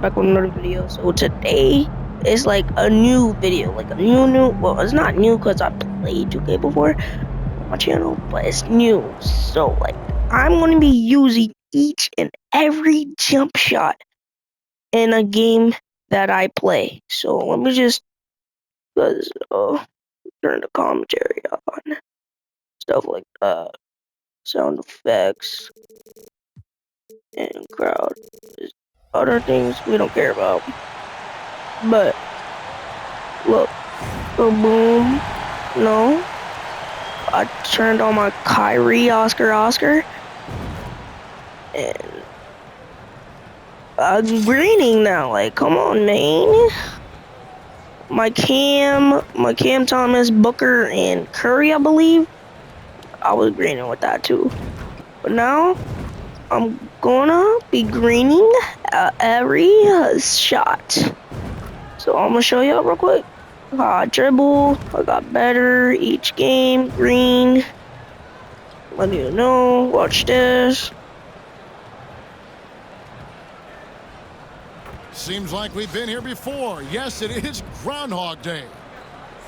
back with another video. So today is like a new video, like a new. Well, it's not new because I played 2K before on my channel, but it's new. So like I'm gonna be using each and every jump shot in a game that I play. So let me just turn the commentary on, stuff like that, sound effects, and crowd. Just other things we don't care about. But look, boom. No, I turned on my Kyrie Oscar, and I'm greening now. Like, come on, man. My Cam Thomas, Booker, and Curry, I believe. I was greening with that too. But now I'm gonna be greening every shot. So I'm gonna show y'all real quick how I dribble. I got better each game. Green. Let you know. Watch this. Seems like we've been here before. Yes, it is Groundhog Day.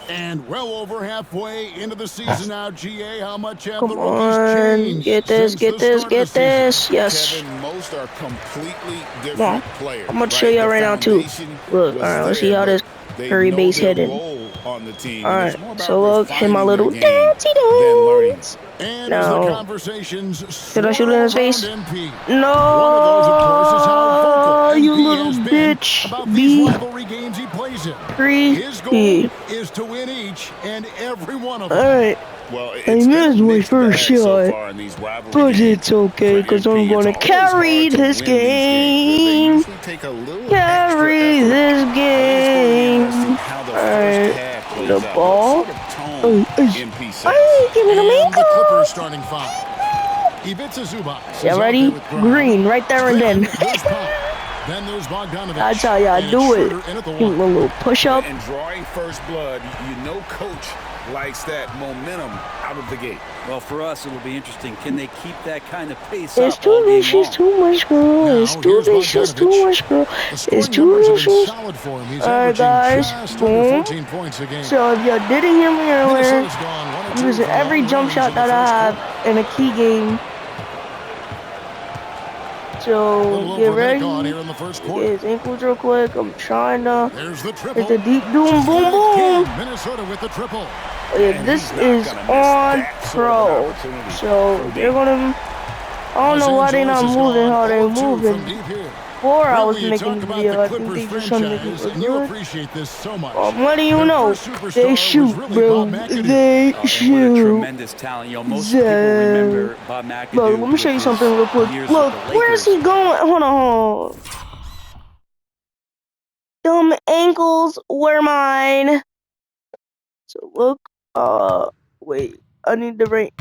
And well over halfway into the season now, GA, how much have the rookies changed? Get this. Yes. Kevin, most are completely different players. I'm gonna show y'all right now too. Look, alright, let's see how this Curry base hitting. Alright, so look, hit my little dancey dance. No. Did I shoot it in his face? No, you little bitch. His goal is to win each and every one of them. Alright. I missed my first shot, but it's okay because I'm gonna carry this game. Carry this game. Alright, the ball. Give me the ankle. Yeah, ready? Green, right there and then. That's how y'all do it. Give me a little push up. And drawing first blood, you know coach likes that momentum out of the gate. Well, for us, it'll be interesting. Can they keep that kind of pace It's up too all game vicious, long? too much, girl. It's too vicious, too much, girl. It's too vicious. Alright, guys. Boom. So if y'all didn't hear me earlier, I'm using every jump shot that I have in a key game. So get ready. Get his ankles real quick. I'm trying to. It's a deep boom, boom, boom. Minnesota with the triple. Yeah, this is on pro. So they're gonna. I don't know why they're not moving how they're moving. Before I was making the video, I think they just trying to make it look good. I'm letting you know, they shoot, bro. They shoot. Tremendous talent. You know, most people remember Bob McAdoo. Look, let me show you something real quick. Look, where is he going? Hold on. Dumb ankles were mine. So look, wait, I need the right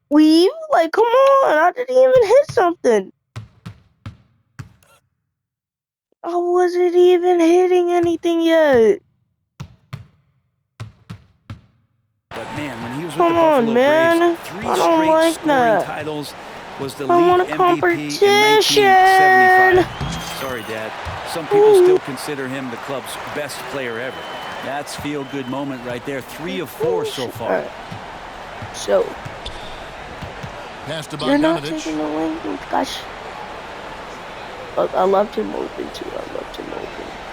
weave. Like, come on, I didn't even hit something. I wasn't even hitting anything yet. But man, when he was with Come the on, Buffalo man. Braves, 3 I don't straight like scoring that. titles, was the I want league a MVP competition. in 1975. Sorry, Dad. Some people still consider him the club's best player ever. That's feel-good moment right there. 3 of 4 so far. Right. So, you're not taking the win, gosh. Look, I love him open too.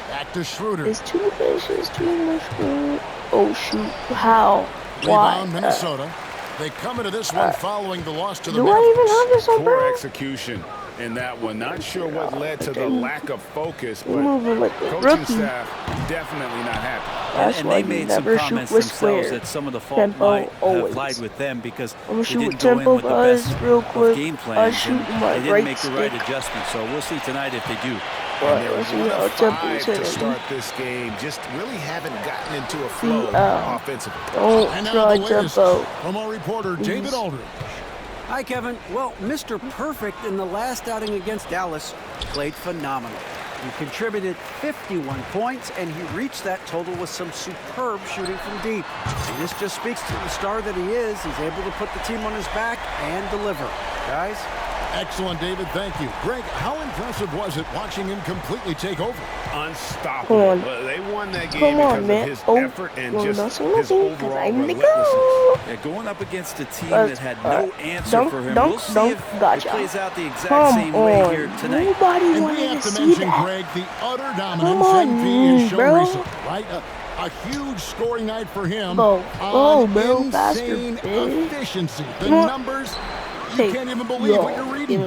Back to Schroeder. It's too vicious, too much good. Oh shoot! How? Why? Rebound, Minnesota. They come into this one following the loss to the Do Mavericks. I even have this on, Poor bro? execution in that one. Not sure what led to the lack of focus, but Moving like a coaching rookie. staff definitely not happy. That's And why they you made some never shoot comments with themselves square. that some of the fault Tempo, might always. have lied with them because I'm gonna they shoot didn't with go in tempo, with the guys, best real of quick. game I plans, shoot and my they didn't right make the right stick. adjustment. So we'll see tonight if they do. Right, let's see how tempo is To hitting. start this game, just really haven't gotten into a flow offensively. Don't And now try the latest tempo. from our reporter, David Aldridge. Hi, Kevin. Well, Mr. Perfect in the last outing against Dallas played phenomenal. He contributed 51 points, and he reached that total with some superb shooting from deep. And this just speaks to the star that he is. He's able to put the team on his back and deliver. Guys, Excellent, David. Thank you. Greg, how impressive was it watching him completely take over? Unstoppable. Come on. Well, they won that game Come because on, man. of his Oh, effort and well, just that's his nothing, 'cause overall I'm the relentlessness. goal. Yeah, going up against a team But, that had no answer dunk, for him. dunk, We'll see dunk, if gotcha. it plays out the exact Come same way on. here tonight. Nobody And we wanted have to to see mention, that. Greg, the utter Come dominance on, MP has shown bro. recently, right? A huge scoring night for him. Go. On Bro, faster, insane bitch. efficiency. The Come on. numbers, you Hey, can't even believe what you're reading.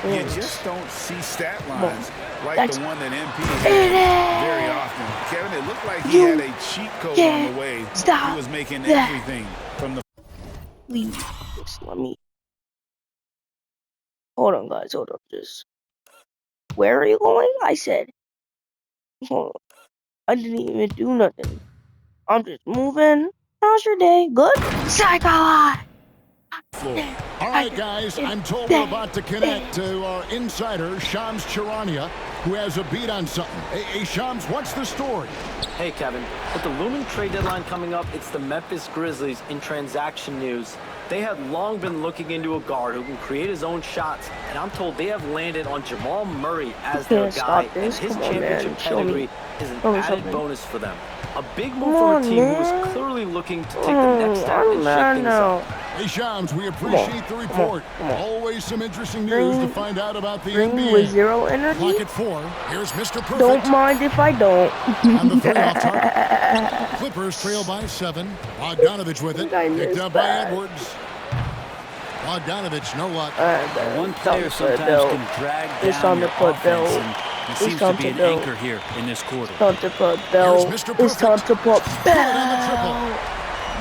You just don't see stat lines like That's- the one that MP It had very is. often. Kevin, it looked like he You had a cheat code on can't the way. stop He was making that. everything from the Please, just let me. Hold on, guys. Hold on. Just. Where are you going? I said. Hold on. I didn't even do nothing. I'm just moving. How's your day? Good? Psycho! floor. All right, guys, I'm told we're about to connect to our insider, Shams Charania, who has a beat on something. Hey, Shams, what's the story? Hey, Kevin. With the looming trade deadline coming up, it's the Memphis Grizzlies in transaction news. They have long been looking into a guard who can create his own shots, and I'm told they have landed on Jamal Murray as their can't guy, stop and this. his Come on, championship man. Show me. pedigree is an Show me added something. bonus for them. A big Come move from on, a team who man. is clearly looking to take the next step I'm and mad shake things now. up. Hey, Shams, we appreciate the report. Come on. Always some interesting news to Green- find out about the Green with NBA. 0 energy? Clock at 4. Here's Mr. Perfect. Don't mind if I don't. On the 3-off target. Clippers trail by 7. Bogdanovich with it. I Picked missed up by that. Edwards. Bogdanovich, no luck. One player sometimes can drag It's down on your the foot, offense, Bill. and he It's seems to time be to an go. anchor here in this quarter. Time to put Bell. Here's Mr. It's time to put Good on the triple. Bell.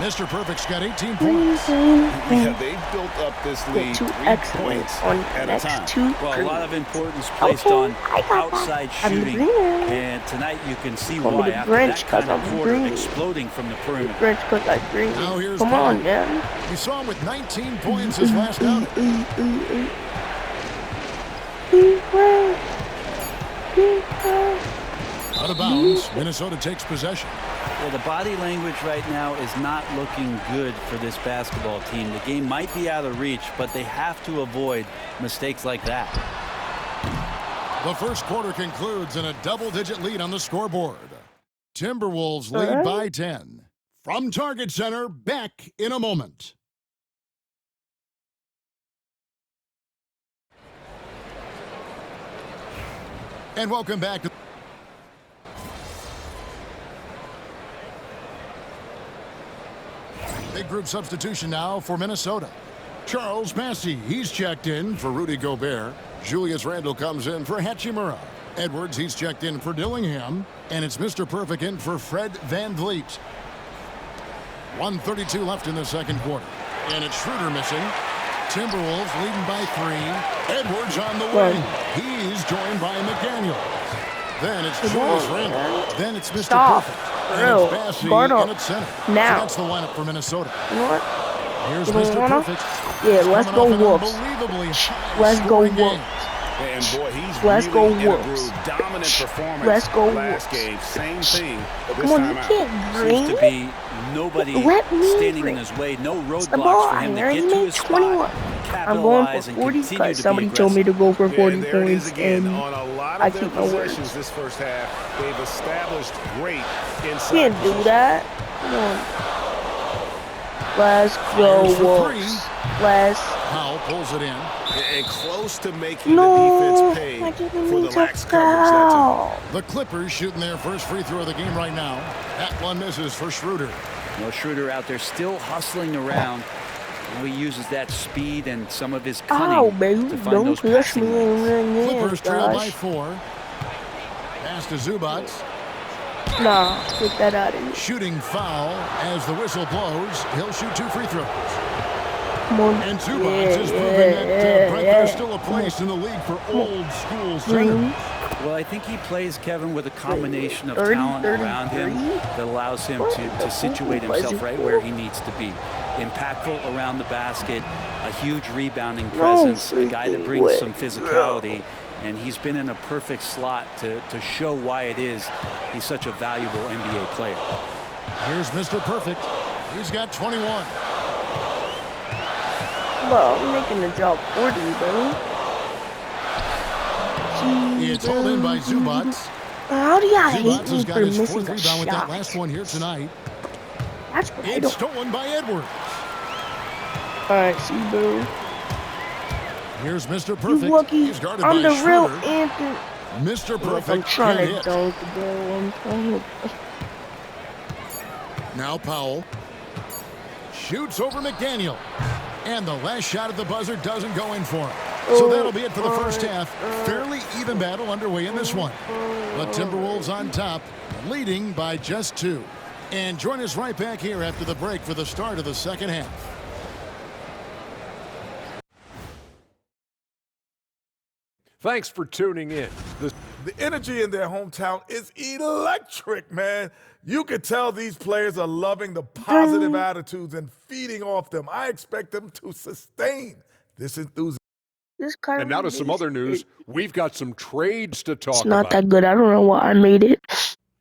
Mr. Perfect's got 18 points. Yeah, they've built up this lead Get 2 3 excellence points on at a next time. 2 Well, a green. lot of importance placed Okay, on I got that. outside I'm shooting, green. and tonight you can see Call me why the after Grinch, that kind 'cause of I'm quarter green. exploding from the perimeter. French because I green. Now here's Come Paul. on, man. We saw him with 19 points his last outing. Out of bounds, Minnesota takes possession. Well, the body language right now is not looking good for this basketball team. The game might be out of reach, but they have to avoid mistakes like that. The first quarter concludes in a double-digit lead on the scoreboard. Timberwolves lead by 10. From Target Center, back in a moment. And welcome back to big group substitution now for Minnesota. Charles Massey, he's checked in for Rudy Gobert. Julius Randle comes in for Hachimura. Edwards, he's checked in for Dillingham. And it's Mr. Perfect in for Fred VanVleet. 1:32 left in the second quarter. And it's Schroeder missing. Timberwolves leading by 3. Edwards on the wing. He's joined by McDaniels. Then it's Julius Randle. Then it's Mr. Stop. Perfect. Bro, And it's Bassey guard in up. at center. Now. So that's the lineup for Minnesota. You know what? Here's You don't Mr. wanna? Perfect. Yeah, He's let's coming go off an Wolves. unbelievably Let's go high-scoring Wolves. game. And boy, he's Let's really go in a Wolves. groove. Dominant performance Let's go last Wolves. game. Same thing this Come on, time you out. can't Seems to green. be nobody Let me standing green. in his way, no The roadblocks ball, for I him to already get to made his 21. spot, I'm going capitalize, for and 40 continue because to somebody be told me aggressive. to go for 40 And there it is points, again. and On a lot I of their keep my words. possessions this first half, they've established great inside can't do position. that. Come on. Let's go, Fires for Wolves. Let's. Powell pulls it in. And close to making No, the defense I pay didn't for mean the to lax coverage that time. foul. The Clippers shooting their first free throw of the game right now. That one misses for Schroeder. Well, Schroeder out there still hustling around. He uses that speed and some of his cunning Ow, baby, to find don't those push passing me lanes. in the Clippers trail by gosh. 4. Pass to Zubac. Nah, get that out of here. Shooting foul as the whistle blows. He'll shoot 2 free throws. Come on. And Zubac is proving that Brett, there's still a place in the league for old school Green. centers. Well, I think he plays, Kevin, with a combination of 30, talent around him 33. that allows him to situate himself right where he needs to be. Impactful around the basket, a huge rebounding presence, a guy that brings some physicality, and he's been in a perfect slot to show why it is he's such a valuable NBA player. Here's Mr. Perfect. He's got 21. Bro, I'm making the job 40, bro. It's hauled in by Zubats. How do y'all hate Zubats me has for got his missing fourth a rebound with that shot? last one here tonight. That's what I It's don't. stolen by Edwards. Alright, see, bro. Here's Mr. You Perfect. lucky. He's guarded I'm by the real Schroeder. Anthony. Mr. Look, Perfect I'm trying can't to hit. dunk, bro. I'm trying to. Now Powell shoots over McDaniel. And the last shot at the buzzer doesn't go in for him. So that'll be it for the first half. Fairly even battle underway in this one. The Timberwolves on top, leading by just 2. And join us right back here after the break for the start of the second half. Thanks for tuning in. The energy in their hometown is electric, man. You can tell these players are loving the positive attitudes and feeding off them. I expect them to sustain this enthusiasm. This And now to some other news. We've got some trades to talk It's not about. that good. I don't know why I made it.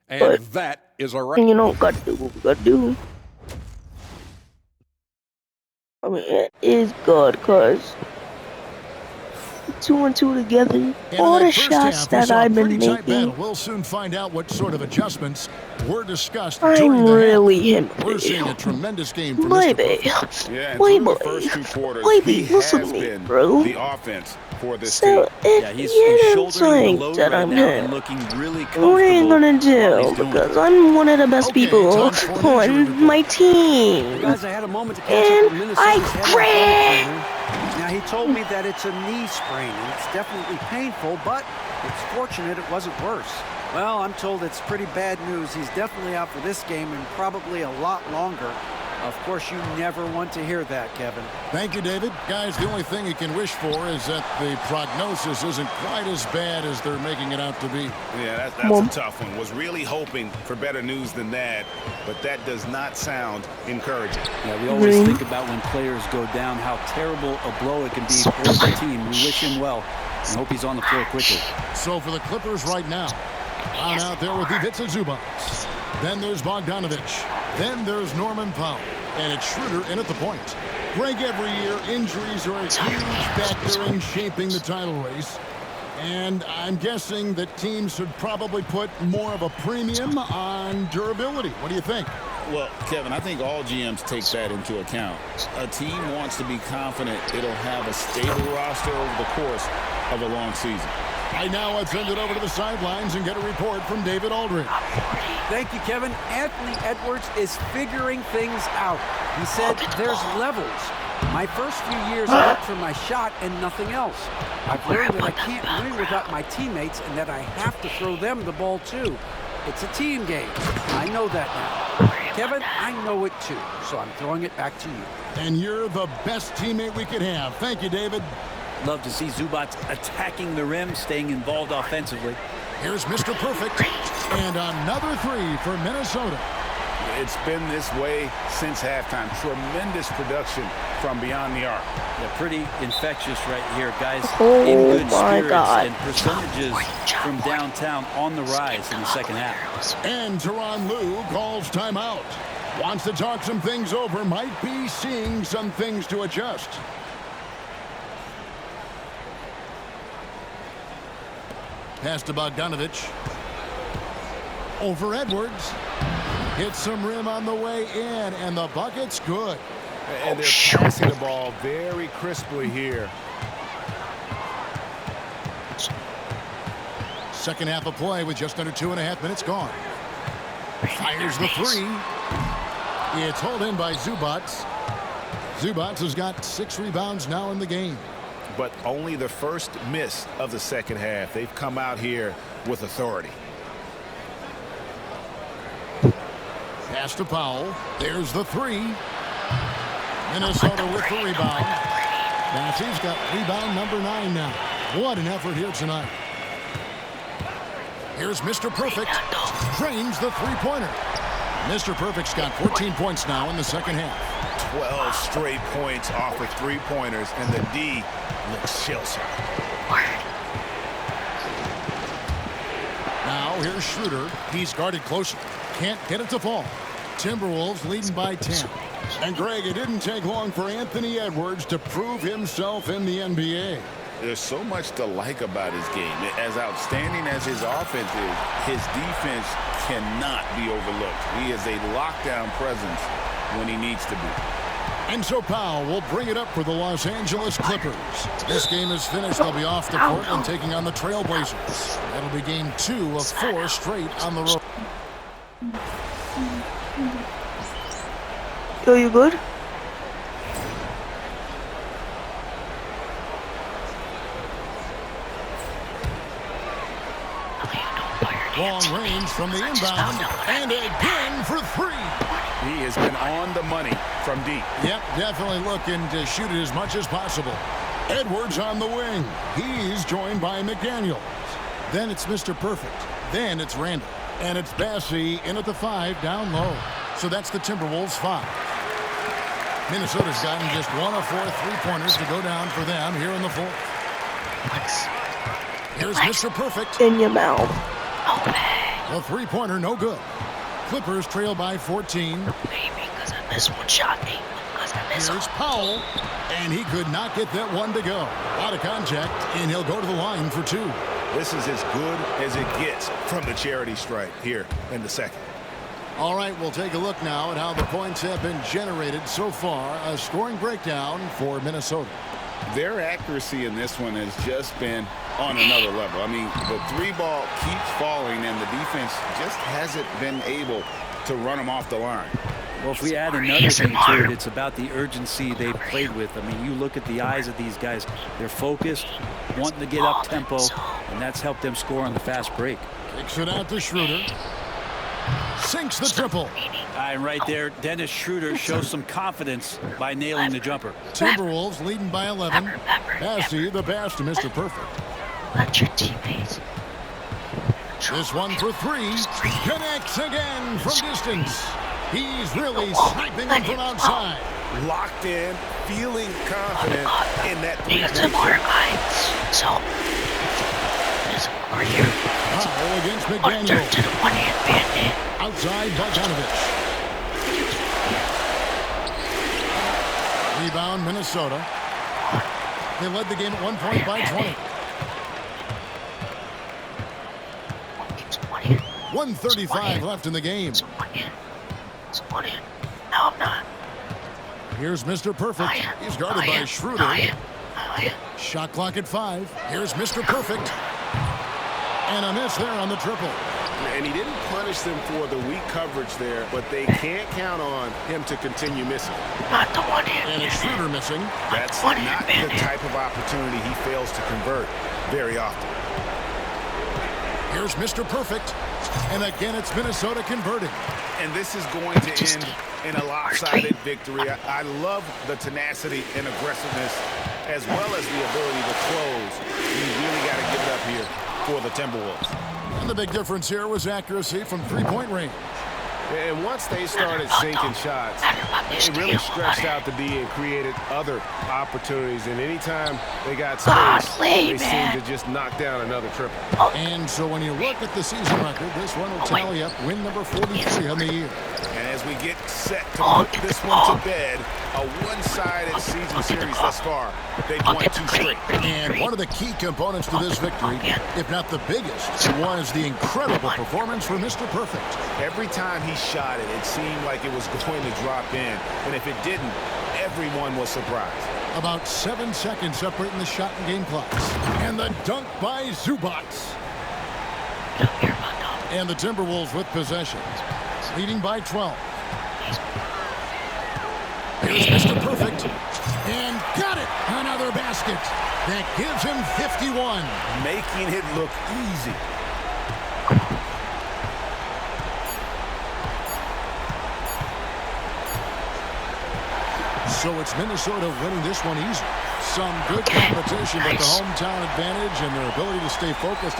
And but- that is our You know, gotta do what we gotta do. I mean, it is good because 2 and 2 together. And All in the first shots half, we that saw a I've been pretty tight battle. making, We'll soon find out what sort of adjustments were discussed during I'm the really half. We're seeing a him. tremendous game from Mr. Baby, Perfect. Yeah, and Boy, through the boy. first 2 quarters, Baby, he listen has to me, been bro. the offense for this so team. if Yeah, he's you don't shouldering the think load that right I'm now and him, looking really comfortable. what are you gonna while do? he's doing Because it. I'm one of the best Okay, people time for an injury on my report. team. Guys, I had a moment to catch And up with Minnesota's I head on ball cracked. trainer. Now, he told me that it's a knee sprain, and it's definitely painful, but it's fortunate it wasn't worse. Well, I'm told it's pretty bad news. He's definitely out for this game and probably a lot longer. Of course, you never want to hear that, Kevin. Thank you, David. Guys, the only thing you can wish for is that the prognosis isn't quite as bad as they're making it out to be. Yeah, that's a tough one. Was really hoping for better news than that, but that does not sound encouraging. Yeah, we always think about when players go down, how terrible a blow it can be for the team. We wish him well and hope he's on the floor quickly. So for the Clippers right now, on out there with Ivica Zubats. Then there's Bogdanovich. Then there's Norman Powell. And it's Schroeder in at the point. Greg, every year, injuries are a huge factor in shaping the title race. And I'm guessing that teams should probably put more of a premium on durability. What do you think? Well, Kevin, I think all GMs take that into account. A team wants to be confident it'll have a stable roster over the course of a long season. Right now, let's send it over to the sidelines and get a report from David Aldridge. Thank you, Kevin. Anthony Edwards is figuring things out. He said there's levels. My first few years, I looked for my shot and nothing else. I've learned that I can't win without my teammates and that I have to throw them the ball too. It's a team game. I know that now. Kevin, I know it too, so I'm throwing it back to you. And you're the best teammate we could have. Thank you, David. Love to see Zubats attacking the rim, staying involved offensively. Here's Mr. Perfect. And another 3 for Minnesota. It's been this way since halftime. Tremendous production from beyond the arc. Yeah, pretty infectious right here, guys. Oh in good my spirits God. and percentages from downtown on the rise in the second half. And Tyronn Lue calls timeout. Wants to talk some things over. Might be seeing some things to adjust. Pass to Bogdanovich. Over Edwards. Hits some rim on the way in, and the bucket's good. And they're passing the ball very crisply here. Second half of play with just under 2.5 minutes gone. Fires the 3. It's hauled in by Zubats. Zubats has got 6 rebounds now in the game. But only the first miss of the second half. They've come out here with authority. Pass to Powell. There's the 3. Minnesota with the rebound. Massey's got rebound number 9 now. What an effort here tonight. Here's Mr. Perfect. Drains the 3-pointer. Mr. Perfect's got 14 points now in the second half. 12 straight points off of 3-pointers, and the D looks shell-shocked. Now here's Schroeder. He's guarded closely. Can't get it to fall. Timberwolves leading by 10. And Greg, it didn't take long for Anthony Edwards to prove himself in the NBA. There's so much to like about his game. As outstanding as his offense is, his defense cannot be overlooked. He is a lockdown presence when he needs to be. And so Powell will bring it up for the Los Angeles Clippers. This game is finished. They'll be off the court and taking on the Trailblazers. That'll be game 2 of 4 straight on the road. Yo, you good? Long range from the inbound, and again for 3. He has been on the money from deep. Yep, definitely looking to shoot it as much as possible. Edwards on the wing. He's joined by McDaniels. Then it's Mr. Perfect. Then it's Randall. And it's Bassey in at the 5 down low. So that's the Timberwolves 5. Minnesota's gotten just 1 of 4 3-pointers to go down for them here in the 4th. Here's Mr. Perfect. In your mouth. A 3-pointer, no good. Clippers trail by 14. Maybe because I missed one shot. Here's Powell, and he could not get that one to go. Out of contact, and he'll go to the line for 2. This is as good as it gets from the charity stripe here in the 2nd. All right, we'll take a look now at how the points have been generated so far. A scoring breakdown for Minnesota. Their accuracy in this one has just been on another level. I mean, the 3-ball keeps falling, and the defense just hasn't been able to run them off the line. Well, if we add another thing to it, it's about the urgency they've played with. I mean, you look at the eyes of these guys. They're focused, wanting to get up tempo, and that's helped them score on the fast break. Kicks it out to Schroeder. Sinks the triple. And right there, Dennis Schroeder shows some confidence by nailing the jumper. Timberwolves leading by 11. Bassey the pass to Mr. Perfect. Let your teammates. This one for 3. Connects again from distance. He's really sniping him from outside. Locked in, feeling confident in that 3-point Some more guys. So, are you? Powell against McDaniel. To the one-hand bandit. Outside Bogdanovich. Rebound Minnesota. They led the game at 1 point by 20. 1:35 left in the game. No, I'm not. Here's Mr. Perfect. He's guarded by Schroeder. Shot clock at 5. Here's Mr. Perfect. And a miss there on the triple. And he didn't punish them for the weak coverage there, but they can't count on him to continue missing. Not the one-hand. And it's Schroeder missing. That's not the type of opportunity he fails to convert very often. Here's Mr. Perfect. And again, it's Minnesota converting. And this is going to end in a lopsided victory. I love the tenacity and aggressiveness as well as the ability to close. You really got to give it up here for the Timberwolves. And the big difference here was accuracy from 3-point range. And once they started sinking shots, it really stretched out the D and created other opportunities. And anytime they got space, they seemed to just knock down another triple. And so when you look at the season record, this one will tally up win number 43 on the year. And as we get set to put this one to bed, a one-sided season series thus far, they've won 2 straight. And one of the key components to this victory, if not the biggest, was the incredible performance for Mr. Perfect. Every time he shot it, it seemed like it was going to drop in. And if it didn't, everyone was surprised. About 7 seconds separating the shot and game clocks. And the dunk by Zubac. And the Timberwolves with possession, leading by 12. Here's Mr. Perfect. And got it. Another basket. That gives him 51. Making it look easy. So it's Minnesota winning this one easy. Some good competition, but the hometown advantage and their ability to stay focused.